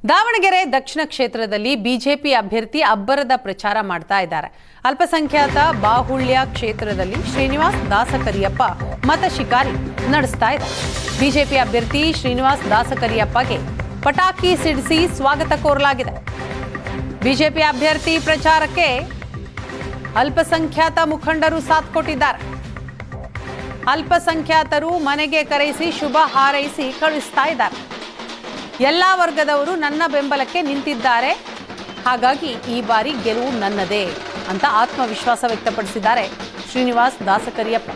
ದಾವಣಗೆರೆ ದಕ್ಷಿಣ ಕ್ಷೇತ್ರದಲ್ಲಿ ಬಿಜೆಪಿ ಅಭ್ಯರ್ಥಿ ಅಬ್ಬರದ ಪ್ರಚಾರ ಮಾಡ್ತಾ ಇದ್ದಾರೆ. ಅಲ್ಪಸಂಖ್ಯಾತ ಬಾಹುಳ್ಯ ಕ್ಷೇತ್ರದಲ್ಲಿ ಶ್ರೀನಿವಾಸ್ ದಾಸಕರಿಯಪ್ಪ ಮತ ಶಿಕಾರಿ ನಡೆಸ್ತಾ ಇದ್ದಾರೆ. ಬಿಜೆಪಿ ಅಭ್ಯರ್ಥಿ ಶ್ರೀನಿವಾಸ್ ದಾಸಕರಿಯಪ್ಪಗೆ ಪಟಾಕಿ ಸಿಡಿಸಿ ಸ್ವಾಗತ ಕೋರಲಾಗಿದೆ. ಬಿಜೆಪಿ ಅಭ್ಯರ್ಥಿ ಪ್ರಚಾರಕ್ಕೆ ಅಲ್ಪಸಂಖ್ಯಾತ ಮುಖಂಡರು ಸಾಥ್ ಕೊಟ್ಟಿದ್ದಾರೆ. ಅಲ್ಪಸಂಖ್ಯಾತರು ಮನೆಗೆ ಕರೆಸಿ ಶುಭ ಹಾರೈಸಿ ಕಳುಹಿಸ್ತಾ ಇದ್ದಾರೆ. ಎಲ್ಲಾ ವರ್ಗದವರು ನನ್ನ ಬೆಂಬಲಕ್ಕೆ ನಿಂತಿದ್ದಾರೆ, ಹಾಗಾಗಿ ಈ ಬಾರಿ ಗೆಲುವು ನನ್ನದೇ ಅಂತ ಆತ್ಮವಿಶ್ವಾಸ ವ್ಯಕ್ತಪಡಿಸಿದ್ದಾರೆ ಶ್ರೀನಿವಾಸ್ ದಾಸಕರಿಯಪ್ಪ.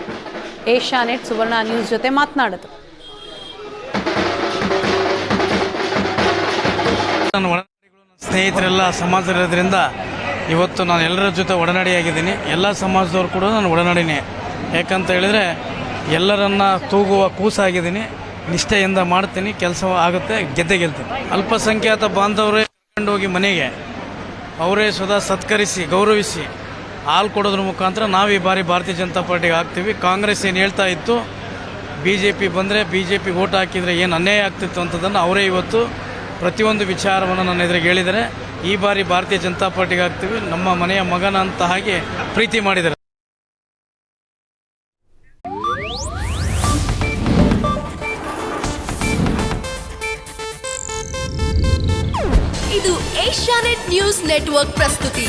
ಏಷ್ಯಾನೆಟ್ ಸುವರ್ಣ ನ್ಯೂಸ್ ಜೊತೆ ಮಾತನಾಡಿದರು. ಸ್ನೇಹಿತರೆಲ್ಲ ಸಮಾಜದಲ್ಲಿರೋದ್ರಿಂದ ಇವತ್ತು ನಾನು ಎಲ್ಲರ ಜೊತೆ ಒಡನಾಡಿಯಾಗಿದ್ದೀನಿ. ಎಲ್ಲ ಸಮಾಜದವರು ಕೂಡ ನಾನು ಒಡನಾಡಿನೇ. ಯಾಕಂತ ಹೇಳಿದರೆ ಎಲ್ಲರನ್ನ ತೂಗುವ ಕೂಸಾಗಿದ್ದೀನಿ. ನಿಷ್ಠೆಯಿಂದ ಮಾಡ್ತೀನಿ, ಕೆಲಸ ಆಗುತ್ತೆ, ಗೆಲ್ತೀನಿ. ಅಲ್ಪಸಂಖ್ಯಾತ ಬಾಂಧವರೇ ಕರ್ಕೊಂಡು ಹೋಗಿ ಮನೆಗೆ ಅವರೇ ಸ್ವತಃ ಸತ್ಕರಿಸಿ ಗೌರವಿಸಿ ಹಾಲು ಕೊಡೋದ್ರ ಮುಖಾಂತರ ನಾವು ಈ ಬಾರಿ ಭಾರತೀಯ ಜನತಾ ಪಾರ್ಟಿಗೆ ಹಾಕ್ತೀವಿ. ಕಾಂಗ್ರೆಸ್ ಏನು ಹೇಳ್ತಾ ಇತ್ತು, BJP ಬಂದರೆ BJP ಓಟ್ ಹಾಕಿದರೆ ಏನು ಅನ್ಯಾಯ ಆಗ್ತಿತ್ತು ಅಂತದನ್ನು ಅವರೇ ಇವತ್ತು ಪ್ರತಿಯೊಂದು ವಿಚಾರವನ್ನು ನನ್ನ ಎದುರಿಗೆ ಹೇಳಿದರೆ. ಈ ಬಾರಿ ಭಾರತೀಯ ಜನತಾ ಪಾರ್ಟಿಗೆ ಹಾಕ್ತೀವಿ, ನಮ್ಮ ಮನೆಯ ಮಗನ ಅಂತ ಹಾಗೆ ಪ್ರೀತಿ ಮಾಡಿದ್ದಾರೆ. ಇದು ಏಷ್ಯಾನೆಟ್ ನ್ಯೂಸ್ ನೆಟ್ವರ್ಕ್ ಪ್ರಸ್ತುತಿ.